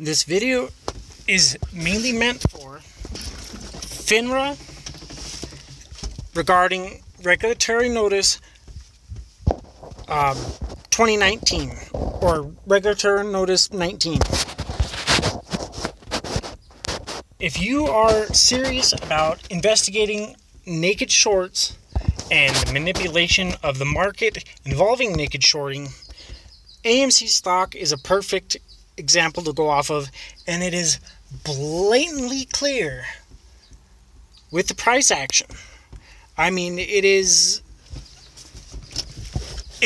This video is mainly meant for FINRA regarding regulatory notice 2019 or regulatory notice 19. If you are serious about investigating naked shorts and the manipulation of the market involving naked shorting, AMC stock is a perfect example to go off of, and it is blatantly clear with the price action. I mean, it's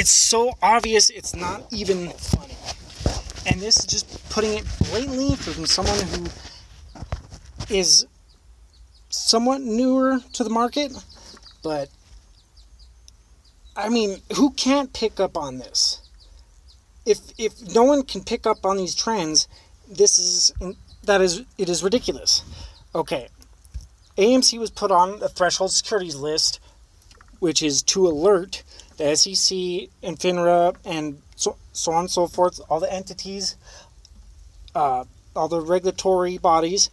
so obvious it's not even funny. And this is just putting it blatantly from someone who is somewhat newer to the market, but I mean, who can't pick up on this? If no one can pick up on these trends, it is ridiculous. Okay, AMC was put on the threshold securities list, which is to alert the SEC and FINRA and so on and so forth, all the entities, all the regulatory bodies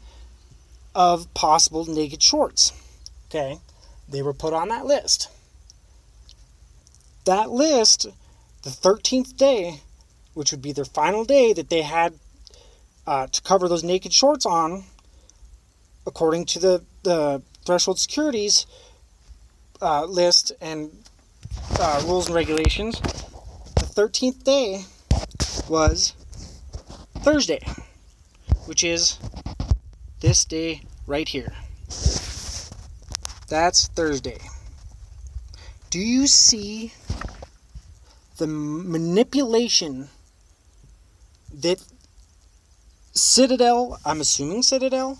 of possible naked shorts. Okay, they were put on that list. That list, the 13th day, which would be their final day that they had to cover those naked shorts on, according to the threshold securities list and rules and regulations, the 13th day was Thursday, which is this day right here. That's Thursday. Do you see the manipulation that Citadel, I'm assuming Citadel,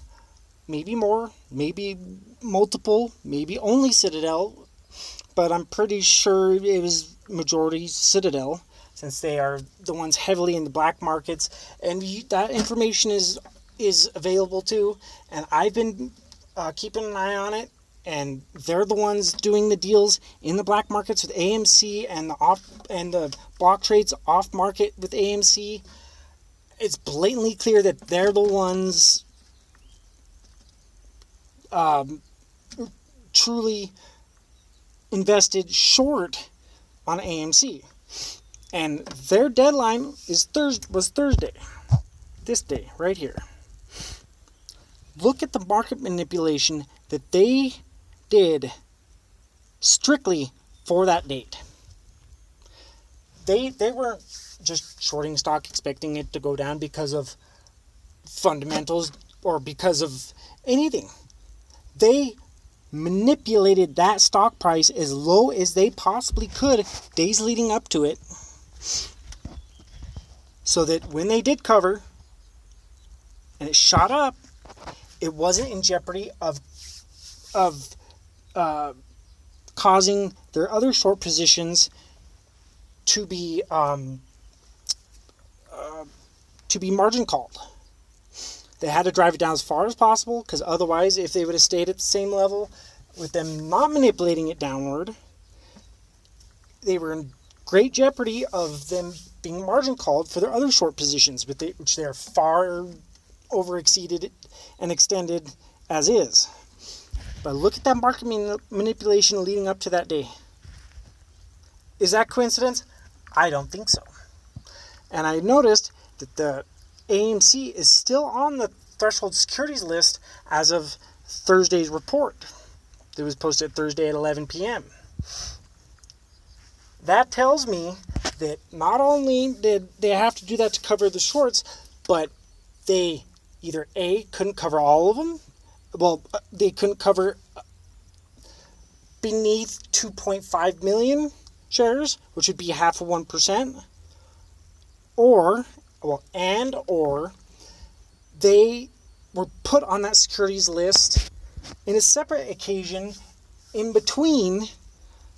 maybe more, maybe multiple, maybe only Citadel, but I'm pretty sure it was majority Citadel, since they are the ones heavily in the black markets, and that information is available too, and I've been keeping an eye on it, and they're the ones doing the deals in the black markets with AMC and the block trades off market with AMC. It's blatantly clear that they're the ones truly invested short on AMC, and their deadline was Thursday, this day right here. Look at the market manipulation that they did strictly for that date. They weren't just shorting stock expecting it to go down because of fundamentals or because of anything. They manipulated that stock price as low as they possibly could days leading up to it, so that when they did cover and it shot up, it wasn't in jeopardy of causing their other short positions to be margin called. They had to drive it down as far as possible, because otherwise, if they would have stayed at the same level with them not manipulating it downward, they were in great jeopardy of them being margin called for their other short positions, which they are far over exceeded and extended as is. But look at that market manipulation leading up to that day. Is that coincidence? I don't think so. And I noticed that the AMC is still on the threshold securities list as of Thursday's report. It was posted Thursday at 11 p.m. That tells me that not only did they have to do that to cover the shorts, but they either A, couldn't cover all of them. Well, they couldn't cover beneath 2.5 million shares, which would be half of 1%, or they were put on that securities list in a separate occasion in between,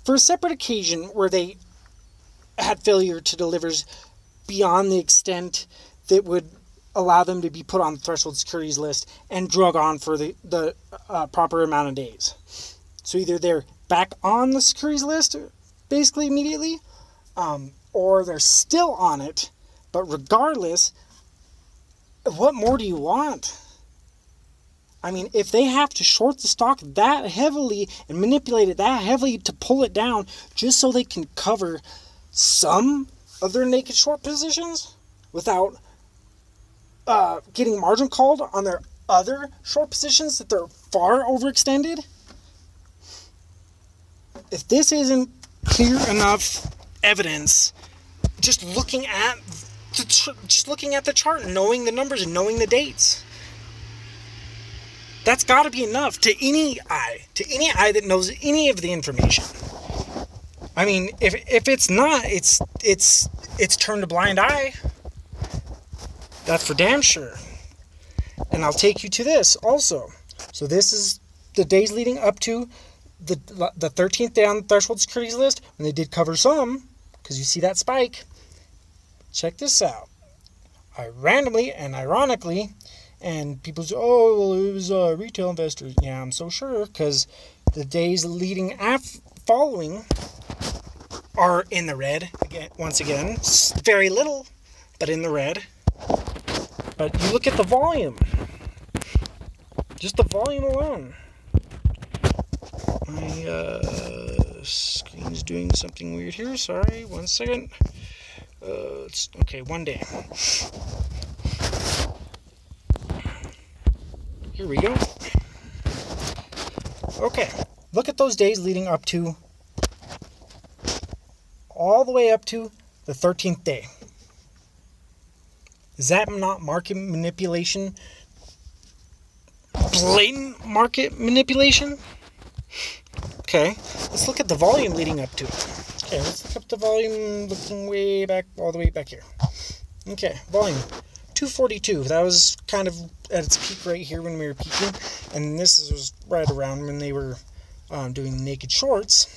for a separate occasion where they had failure to deliver beyond the extent that would allow them to be put on the threshold securities list and drug on for the proper amount of days. So either they're back on the securities list basically immediately, or they're still on it, but regardless, what more do you want? I mean, if they have to short the stock that heavily and manipulate it that heavily to pull it down just so they can cover some of their naked short positions without getting margin called on their other short positions that they're far overextended, if this isn't clear enough evidence, just looking at the chart, knowing the numbers and knowing the dates, that's got to be enough to any eye that knows any of the information. I mean, if it's not, it's turned a blind eye. That's for damn sure. And I'll take you to this also. So this is the days leading up to the 13th day on the threshold securities list, when they did cover some, because you see that spike. Check this out. I randomly and ironically, and people say, oh, well, it was retail investors. Yeah, I'm so sure, because the days leading following are in the red. Again, once again, very little, but in the red. But you look at the volume. Just the volume alone. My screen's doing something weird here. Sorry, 1 second. Okay, 1 day. Here we go. Okay, look at those days leading up to, all the way up to the 13th day. Is that not market manipulation? Blatant market manipulation? Okay, let's look at the volume leading up to it. Okay, let's look up the volume looking way back, all the way back here. Okay, volume 242. That was kind of at its peak right here when we were peaking, and this was right around when they were doing the naked shorts.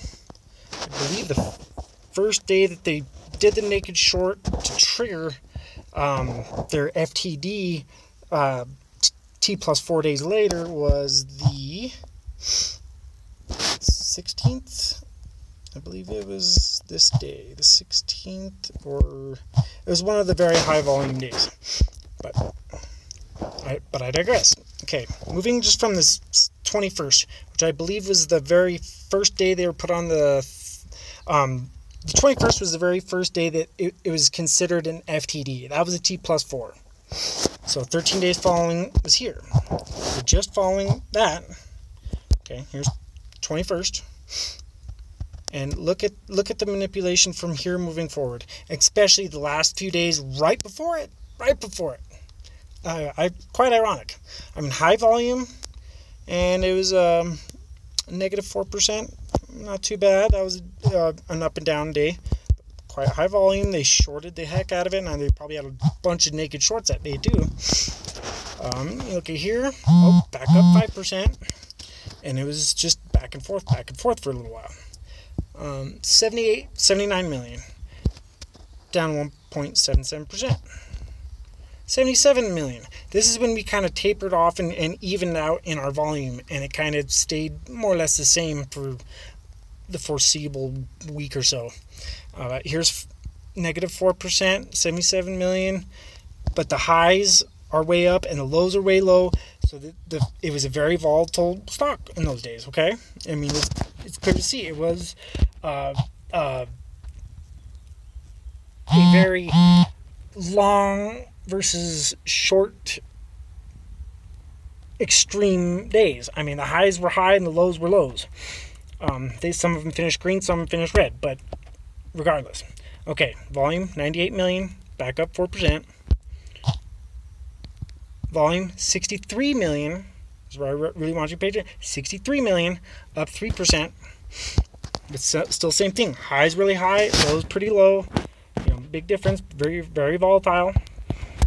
I believe the first day that they did the naked short to trigger their FTD T plus 4 days later was the 16th. I believe it was this day, the 16th, or it was one of the very high volume days. But I digress. Okay, moving just from this 21st, which I believe was the very first day they were put on the 21st was the very first day that it was considered an FTD. That was a T plus 4. So 13 days following was here. So just following that, okay, here's 21st. And look at the manipulation from here moving forward, especially the last few days right before it. Quite ironic. I mean, high volume, and it was negative 4%. Not too bad. That was an up and down day. Quite high volume. They shorted the heck out of it, and they probably had a bunch of naked shorts that day too. You look at here. Oh, back up 5%, and it was just back and forth for a little while. 79 million, down 1.77%. 77 million. This is when we kind of tapered off and evened out in our volume, and it kind of stayed more or less the same for the foreseeable week or so. Here's negative 4%, 77 million, but the highs are way up and the lows are way low, so it was a very volatile stock in those days, okay? I mean, it's clear to see it was a very long versus short extreme days. I mean, the highs were high and the lows were lows. Some of them finished green, some of them finished red, but regardless. Okay, volume 98 million, back up 4%. Volume 63 million, is where I really want you to pay attention. 63 million, up 3%. But still same thing. Highs really high, lows pretty low. You know, big difference, very, very volatile.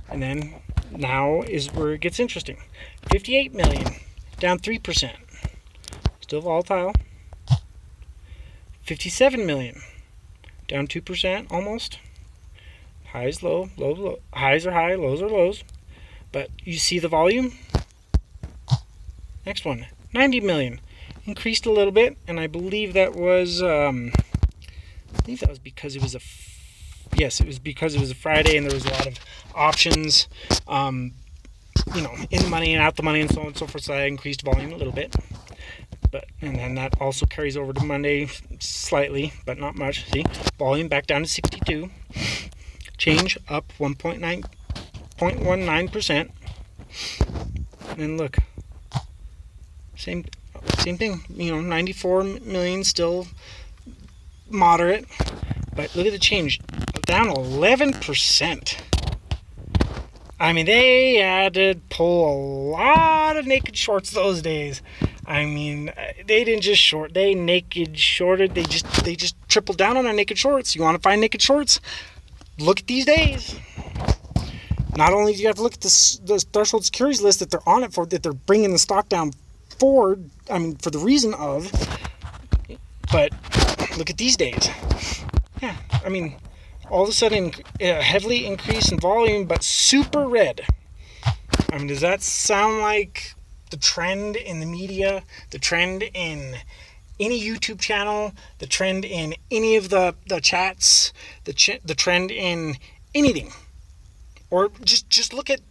And then now is where it gets interesting. 58 million, down 3%. Still volatile. 57 million, down 2% almost. Highs low, lows low. Highs are high, lows are lows. But you see the volume? Next one, 90 million. Increased a little bit, and I believe that was because it was a Friday and there was a lot of options in the money and out the money and so on and so forth. So that increased volume a little bit. And then that also carries over to Monday slightly, but not much. See, volume back down to 62. Change up 0.19%. And look, same thing. 94 million, still moderate, but look at the change, down 11%. I mean, they had to pull a lot of naked shorts those days. I mean, they didn't just short, they naked shorted. They just tripled down on their naked shorts. You want to find naked shorts? Look at these days. Not only do you have to look at the threshold securities list that they're on it for, that they're bringing the stock down for the reason of, but look at these days. Yeah, I mean, all of a sudden, heavily increase in volume, but super red. I mean, does that sound like the trend in the media, the trend in any YouTube channel, the trend in any of the chats, the trend in anything? Or just look at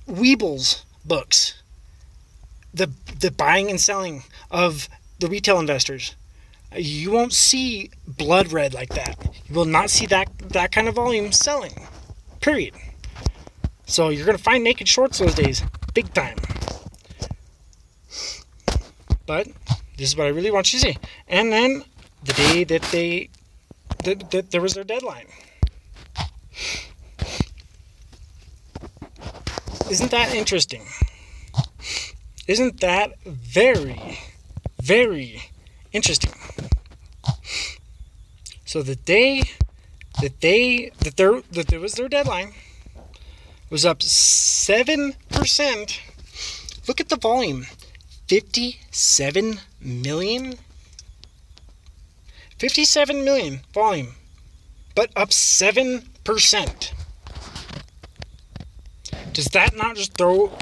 Weeble's books, the buying and selling of the retail investors. You won't see blood red like that. You will not see that kind of volume selling, period. So you're going to find naked shorts those days, big time. But this is what I really want you to see. And then the day that there was their deadline. Isn't that interesting? Isn't that very, very interesting? So the day that there was their deadline was up 7%. Look at the volume. 57 million. 57 million volume, but up 7%. Does that not just throw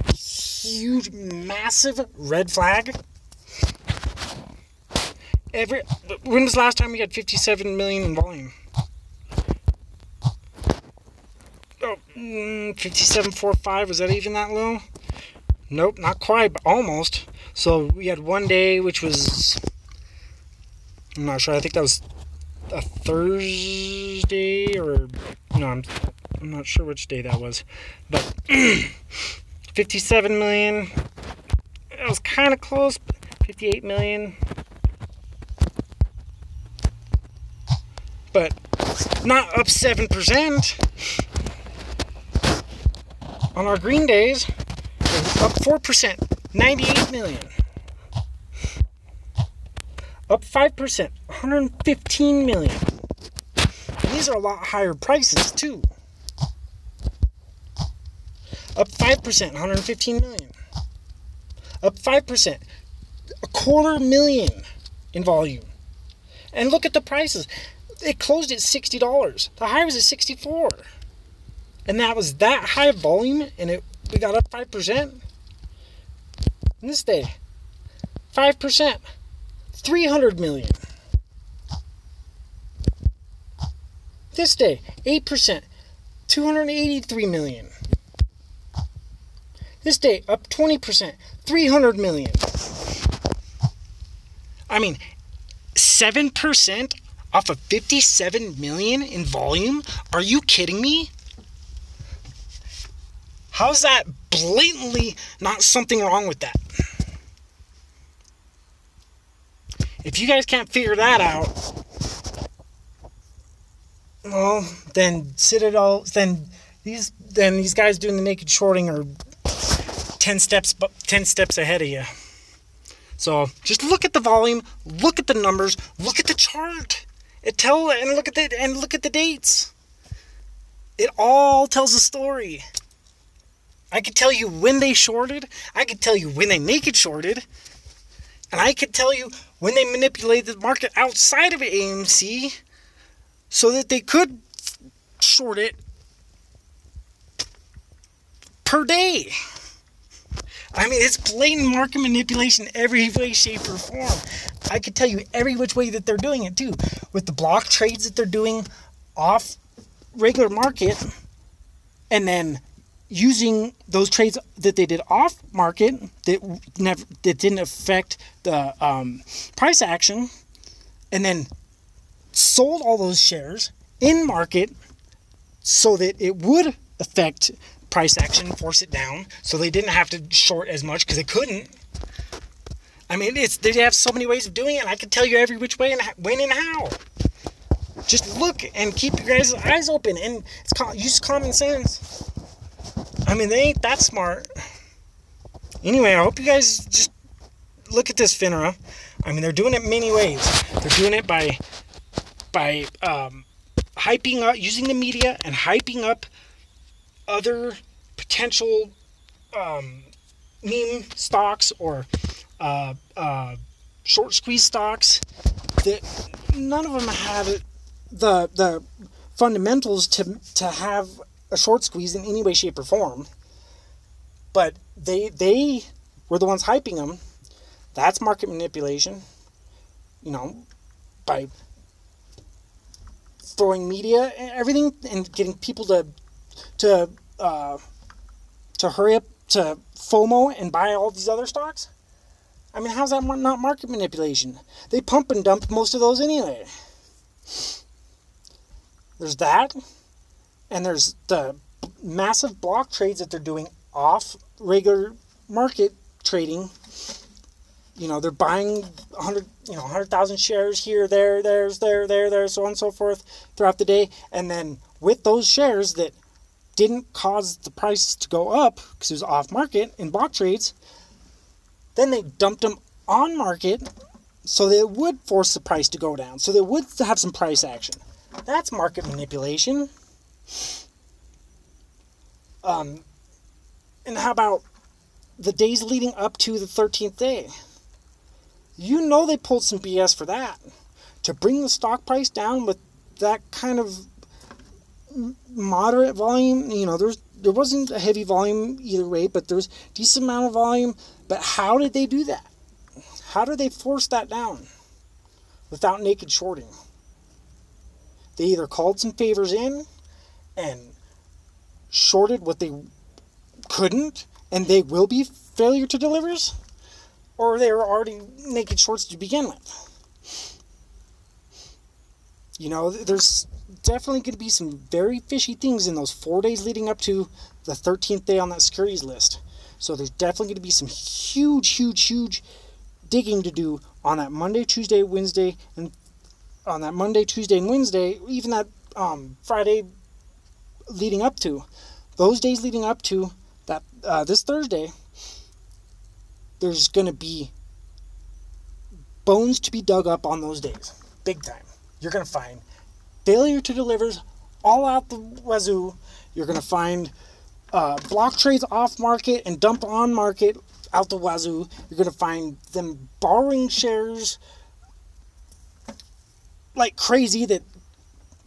a huge, massive red flag? When was the last time we had 57 million in volume? 57.45, was that even that low? Nope, not quite, but almost. So we had one day, which was, I'm not sure, I think that was a Thursday, or, I'm not sure which day that was, but 57 million, it was kind of close, 58 million, but not up 7%. On our green days, up 4%, 98 million. Up 5%, 115 million. And these are a lot higher prices too. Up 5%, 115 million. Up 5%, 250,000 in volume. And look at the prices. It closed at $60. The high was at 64. And that was that high volume, and we got up 5%. And this day, 5%, 300 million. This day, 8%, 283 million. This day, up 20%, 300 million. I mean, 7% off of 57 million in volume? Are you kidding me? How's that blatantly not something wrong with that? If you guys can't figure that out, well, then these guys doing the naked shorting are 10 steps ahead of you. So just look at the volume, look at the numbers, look at the chart. And look at the dates. It all tells a story. I could tell you when they shorted. I could tell you when they naked shorted. And I could tell you when they manipulated the market outside of AMC so that they could short it per day. I mean, it's blatant market manipulation every way, shape, or form. I could tell you every which way that they're doing it, too. With the block trades that they're doing off regular market and then using those trades that they did off market that didn't affect the price action, and then sold all those shares in market so that it would affect price action, force it down, so they didn't have to short as much because they couldn't. I mean, they have so many ways of doing it, and I can tell you every which way and when and how. Just look and keep your guys' eyes open, and use common sense. I mean, they ain't that smart. Anyway, I hope you guys just look at this FINRA. I mean, they're doing it many ways. They're doing it by hyping up, using the media and hyping up other potential meme stocks or short squeeze stocks that none of them have the fundamentals to have a short squeeze in any way, shape, or form. But they were the ones hyping them. That's market manipulation. You know, by throwing media and everything and getting people to hurry up to FOMO and buy all these other stocks. I mean, how's that not market manipulation? They pump and dump most of those anyway. There's that, and there's the massive block trades that they're doing off regular market trading. You know, they're buying 100,000 shares here, there, so on and so forth throughout the day. And then with those shares that didn't cause the price to go up because it was off market in block trades, then they dumped them on market so that it would force the price to go down. So they would have some price action. That's market manipulation. And how about the days leading up to the 13th day? You know they pulled some BS for that. To bring the stock price down with that kind of moderate volume, you know, there wasn't a heavy volume either way, but there was a decent amount of volume. But how did they do that? How did they force that down without naked shorting? They either called some favors in and shorted what they couldn't, and they will be failure to delivers, or they were already naked shorts to begin with. You know, there's definitely going to be some very fishy things in those 4 days leading up to the 13th day on that securities list. So there's definitely going to be some huge digging to do on that Monday, Tuesday, Wednesday, and on that Monday, Tuesday, and Wednesday, even that Friday leading up to. Those days leading up to that this Thursday, there's going to be bones to be dug up on those days. Big time. You're going to find failure to delivers all out the wazoo. You're going to find block trades off market and dump on market out the wazoo. You're going to find them borrowing shares like crazy that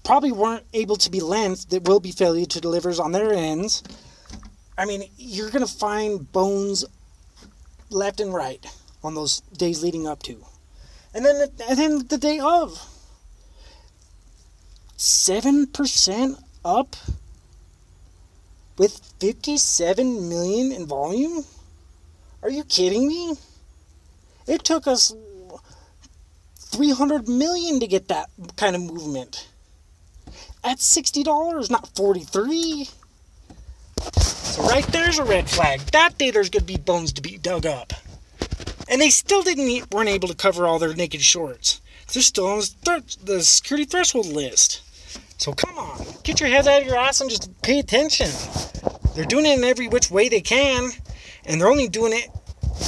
probably weren't able to be lent, that will be failure to delivers on their ends. I mean, you're going to find bones left and right on those days leading up to. And then the day of. 7% up with 57 million in volume? Are you kidding me? It took us 300 million to get that kind of movement. At $60, not 43. So right there's a red flag. That day there's going to be bones to be dug up. And they still weren't able to cover all their naked shorts. They're still on the security threshold list. So come on, get your head out of your ass and just pay attention. They're doing it in every which way they can, and they're only doing it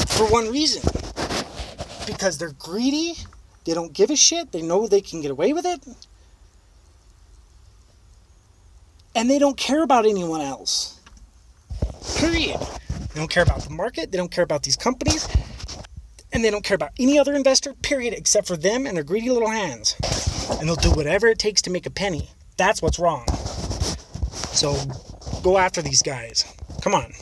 for one reason. Because they're greedy, they don't give a shit, they know they can get away with it, and they don't care about anyone else. Period. They don't care about the market, they don't care about these companies, and they don't care about any other investor, period, except for them and their greedy little hands. And they'll do whatever it takes to make a penny. That's what's wrong. So go after these guys. Come on.